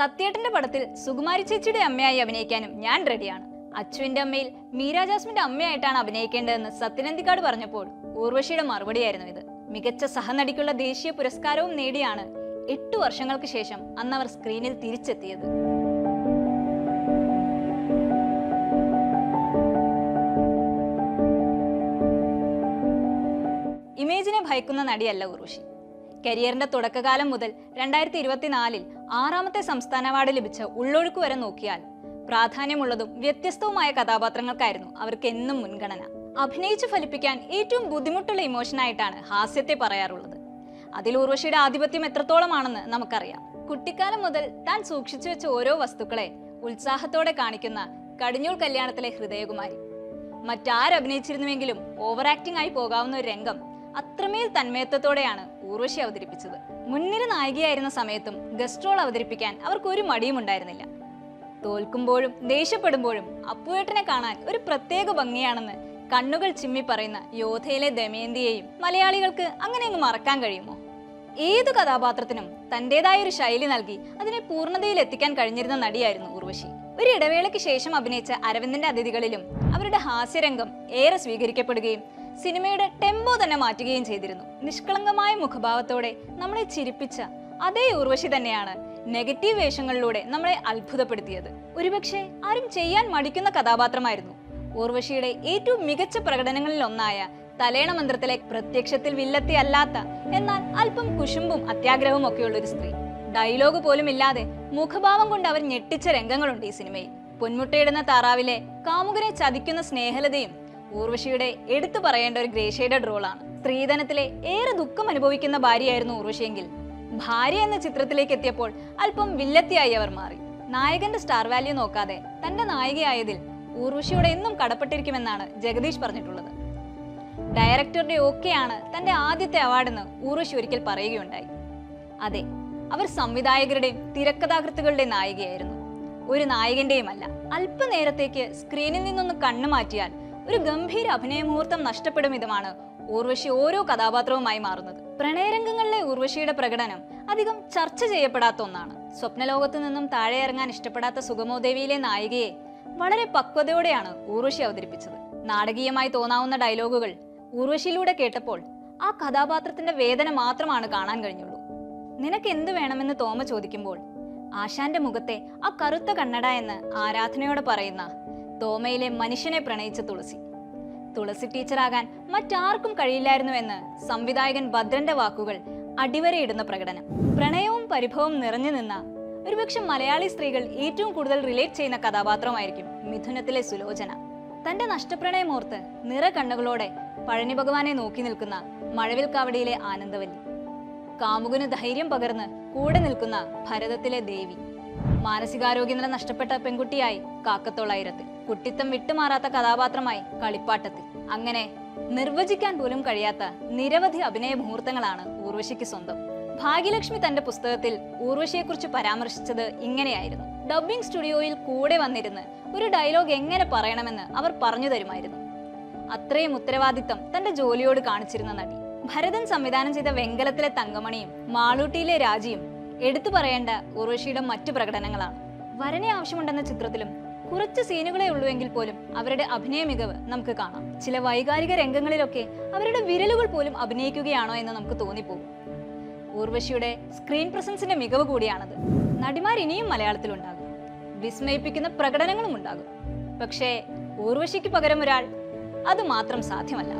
സത്യേട്ടന്റെ പടത്തിൽ സുകുമാരി ചേച്ചിയുടെ അമ്മയായി അഭിനയിക്കാനും ഞാൻ റെഡിയാണ്. അച്ചുവിന്റെ അമ്മയിൽ മീര ജാസ്മിന്റെ അമ്മയായിട്ടാണ് അഭിനയിക്കേണ്ടതെന്ന് സത്യനന്ദിക്കാട് പറഞ്ഞപ്പോൾ ഊർവശിയുടെ മറുപടിയായിരുന്നു ഇത്. മികച്ച സഹനടിക്കുള്ള ദേശീയ പുരസ്കാരവും നേടിയാണ് 8 വർഷങ്ങൾക്ക് ശേഷം അന്ന് അവർ സ്ക്രീനിൽ തിരിച്ചെത്തിയത്. ഇമേജിനെ ഭയക്കുന്ന നടിയല്ല ഊർവശി. കരിയറിന്റെ തുടക്കകാലം മുതൽ 2024 6ാമത്തെ സംസ്ഥാന അവാർഡ് ലഭിച്ച ഉള്ളൊഴുക്ക് വരെ നോക്കിയാൽ പ്രാധാന്യമുള്ളതും വ്യത്യസ്തവുമായ കഥാപാത്രങ്ങൾക്കായിരുന്നു അവർക്ക് എന്നും മുൻഗണന. അഭിനയിച്ചു ഫലിപ്പിക്കാൻ ഏറ്റവും ബുദ്ധിമുട്ടുള്ള ഇമോഷനായിട്ടാണ് ഹാസ്യത്തെ പറയാറുള്ളത്. അതിൽ ഊർവശിയുടെ ആധിപത്യം എത്രത്തോളമാണെന്ന് നമുക്കറിയാം. കുട്ടിക്കാലം മുതൽ താൻ സൂക്ഷിച്ചു വെച്ച ഓരോ വസ്തുക്കളെ ഉത്സാഹത്തോടെ കാണിക്കുന്ന കടിഞ്ഞൂൽ കല്യാണത്തിലെ ഹൃദയകുമാരി. മറ്റാരഭിനയിച്ചിരുന്നുവെങ്കിലും ഓവർ ആക്ടിംഗ് ആയി പോകാവുന്ന ഒരു രംഗം അത്രമേൽ തന്മയത്വത്തോടെയാണ് ഊർവശി അവതരിപ്പിച്ചത്. മുൻനിര നായികയായിരുന്ന സമയത്തും ഗസ്റ്റ് റോൾ അവതരിപ്പിക്കാൻ അവർക്കൊരു മടിയും ഉണ്ടായിരുന്നില്ല. തോൽക്കുമ്പോഴും ദേഷ്യപ്പെടുമ്പോഴും അപ്പുവേട്ടനെ കാണാൻ ഒരു പ്രത്യേക ഭംഗിയാണെന്ന് കണ്ണുകൾ ചിമ്മി പറയുന്ന യോധയിലെ ദമയന്തിയെയും മലയാളികൾക്ക് അങ്ങനെ അങ്ങ് മറക്കാൻ കഴിയുമോ? ഏതു കഥാപാത്രത്തിനും തന്റേതായ ഒരു ശൈലി നൽകി അതിനെ പൂർണ്ണതയിൽ എത്തിക്കാൻ കഴിഞ്ഞിരുന്ന നടിയായിരുന്നു ഊർവശി. ഒരു ഇടവേളയ്ക്ക് ശേഷം അഭിനയിച്ച അരവിന്ദന്റെ അതിഥികളിലും അവരുടെ ഹാസ്യരംഗം ഏറെ സ്വീകരിക്കപ്പെടുകയും സിനിമയുടെ ടെമ്പോ തന്നെ മാറ്റുകയും ചെയ്തിരുന്നു. നിഷ്കളങ്കമായ മുഖഭാവത്തോടെ നമ്മളെ ചിരിപ്പിച്ച അതേ ഊർവശി തന്നെയാണ് നെഗറ്റീവ് വേഷങ്ങളിലൂടെ നമ്മളെ അത്ഭുതപ്പെടുത്തിയത്. ഒരുപക്ഷെ ആരും ചെയ്യാൻ മടിക്കുന്ന കഥാപാത്രമായിരുന്നു ഊർവശിയുടെ ഏറ്റവും മികച്ച പ്രകടനങ്ങളിൽ ഒന്നായ തലേണ മന്ത്രത്തിലെ പ്രത്യക്ഷത്തിൽ വില്ലത്തി അല്ലാത്ത എന്നാൽ അല്പം കുശുമ്പും അത്യാഗ്രഹവും ഒക്കെയുള്ള ഒരു സ്ത്രീ. ഡയലോഗ് പോലും ഇല്ലാതെ മുഖഭാവം കൊണ്ട് അവർ ഞെട്ടിച്ച രംഗങ്ങളുണ്ട് ഈ സിനിമയിൽ. പൊന്മുട്ടയിടുന്ന താറാവിലെ കാമുകനെ ചതിക്കുന്ന സ്നേഹലതയും ഊർവശിയുടെ എടുത്തു പറയേണ്ട ഒരു ഗ്രേ ഷെയ്ഡഡ് റോളാണ്. സ്ത്രീധനത്തിലെ ഏറെ ദുഃഖം അനുഭവിക്കുന്ന ഭാര്യയായിരുന്നു ഊർവശിയെങ്കിൽ ഭാര്യ എന്ന ചിത്രത്തിലേക്ക് എത്തിയപ്പോൾ അല്പം വില്ലത്തിയായി അവർ മാറി. നായകന്റെ സ്റ്റാർ വാല്യൂ നോക്കാതെ തന്റെ നായികയായതിൽ ഊർവശിയോട് എന്നും കടപ്പെട്ടിരിക്കുമെന്നാണ് ജഗദീഷ് പറഞ്ഞിട്ടുള്ളത്. ഡയറക്ടറുടെ ഓക്കെയാണ് തന്റെ ആദ്യത്തെ അവാർഡെന്ന് ഊർവശി ഒരിക്കൽ പറയുകയുണ്ടായി. അതെ, അവർ സംവിധായകരുടെയും തിരക്കഥാകൃത്തുകളുടെയും നായികയായിരുന്നു, ഒരു നായകന്റെയും അല്ല. അല്പനേരത്തേക്ക് സ്ക്രീനിൽ നിന്നൊന്ന് കണ്ണു മാറ്റിയാൽ ഒരു ഗംഭീര അഭിനയ മുഹൂർത്തം നഷ്ടപ്പെടും വിധമാണ് ഊർവശി ഓരോ കഥാപാത്രവുമായി മാറുന്നത്. പ്രണയരംഗങ്ങളിലെ ഊർവശിയുടെ പ്രകടനം അധികം ചർച്ച ചെയ്യപ്പെടാത്ത ഒന്നാണ്. സ്വപ്നലോകത്ത് നിന്നും താഴെ ഇറങ്ങാൻ ഇഷ്ടപ്പെടാത്ത സുഗമോദേവിയിലെ നായികയെ വളരെ പക്വതയോടെയാണ് ഊർവശി അവതരിപ്പിച്ചത്. നാടകീയമായി തോന്നാവുന്ന ഡയലോഗുകൾ ഊർവശിയിലൂടെ കേട്ടപ്പോൾ ആ കഥാപാത്രത്തിന്റെ വേദന മാത്രമാണ് കാണാൻ കഴിഞ്ഞുള്ളൂ. നിനക്ക് എന്ത് വേണമെന്ന് തോമ ചോദിക്കുമ്പോൾ ആശാന്റെ മുഖത്തെ ആ കറുത്ത കണ്ണട എന്ന് ആരാധനയോടെ പറയുന്ന തോമയിലെ മനുഷ്യനെ പ്രണയിച്ച തുളസി ടീച്ചറാകാൻ മറ്റാർക്കും കഴിയില്ലായിരുന്നുവെന്ന് സംവിധായകൻ ഭദ്രന്റെ വാക്കുകൾ അടിവരയിടുന്ന പ്രകടനം. പ്രണയവും പരിഭവവും നിറഞ്ഞു നിന്ന ഒരുപക്ഷെ മലയാളി സ്ത്രീകൾ ഏറ്റവും കൂടുതൽ റിലേറ്റ് ചെയ്യുന്ന കഥാപാത്രമായിരിക്കും മിഥുനത്തിലെ സുലോചന. തന്റെ നഷ്ടപ്രണയമോർത്ത് നിറ കണ്ണുകളോടെ പഴനി ഭഗവാനെ നോക്കി നിൽക്കുന്ന മഴവിൽ കാവടിയിലെ ആനന്ദവല്ലി, കാമുകന് ധൈര്യം പകർന്ന് കൂടെ നിൽക്കുന്ന ഭരതത്തിലെ ദേവി, മാനസികാരോഗ്യനില നഷ്ടപ്പെട്ട പെൺകുട്ടിയായി കാക്കത്തോളായിരത്തിൽ, കുട്ടിത്തം വിട്ടുമാറാത്ത കഥാപാത്രമായി കളിപ്പാട്ടത്തിൽ. അങ്ങനെ നിർവചിക്കാൻ പോലും കഴിയാത്ത നിരവധി അഭിനയ മുഹൂർത്തങ്ങളാണ് ഊർവശിക്ക് സ്വന്തം. ഭാഗ്യലക്ഷ്മി തന്റെ പുസ്തകത്തിൽ ഊർവശിയെക്കുറിച്ച് പരാമർശിച്ചത് ഇങ്ങനെയായിരുന്നു: ഡബ്ബിംഗ് സ്റ്റുഡിയോയിൽ കൂടെ വന്നിരുന്ന് ഒരു ഡയലോഗ് എങ്ങനെ പറയണമെന്ന് അവർ പറഞ്ഞു തരുമായിരുന്നു. അത്രയും ഉത്തരവാദിത്തം തന്റെ ജോലിയോട് കാണിച്ചിരുന്ന നടി. ഭരതൻ സംവിധാനം ചെയ്ത വെങ്കലത്തിലെ തങ്കമണിയും മാളൂട്ടിയിലെ രാജിയും എടുത്തു പറയേണ്ട ഊർവശിയുടെ മറ്റു പ്രകടനങ്ങളാണ്. വരനെ ആവശ്യമുണ്ടെന്ന ചിത്രത്തിലും കുറച്ച് സീനുകളെ ഉള്ളൂവെങ്കിൽ പോലും അവരുടെ അഭിനയ മികവ് നമുക്ക് കാണാം. ചില വൈകാരിക രംഗങ്ങളിലൊക്കെ അവരുടെ വിരലുകൾ പോലും അഭിനയിക്കുകയാണോ എന്ന് നമുക്ക് തോന്നിപ്പോകും. ഊർവശിയുടെ സ്ക്രീൻ പ്രസൻസിന്റെ മികവ് കൂടിയാണത്. നടിമാർ ഇനിയും മലയാളത്തിലുണ്ടാകും, വിസ്മയിപ്പിക്കുന്ന പ്രകടനങ്ങളും ഉണ്ടാകും. പക്ഷേ ഊർവശിക്ക് പകരം ഒരാൾ, അത് മാത്രം സാധ്യമല്ല.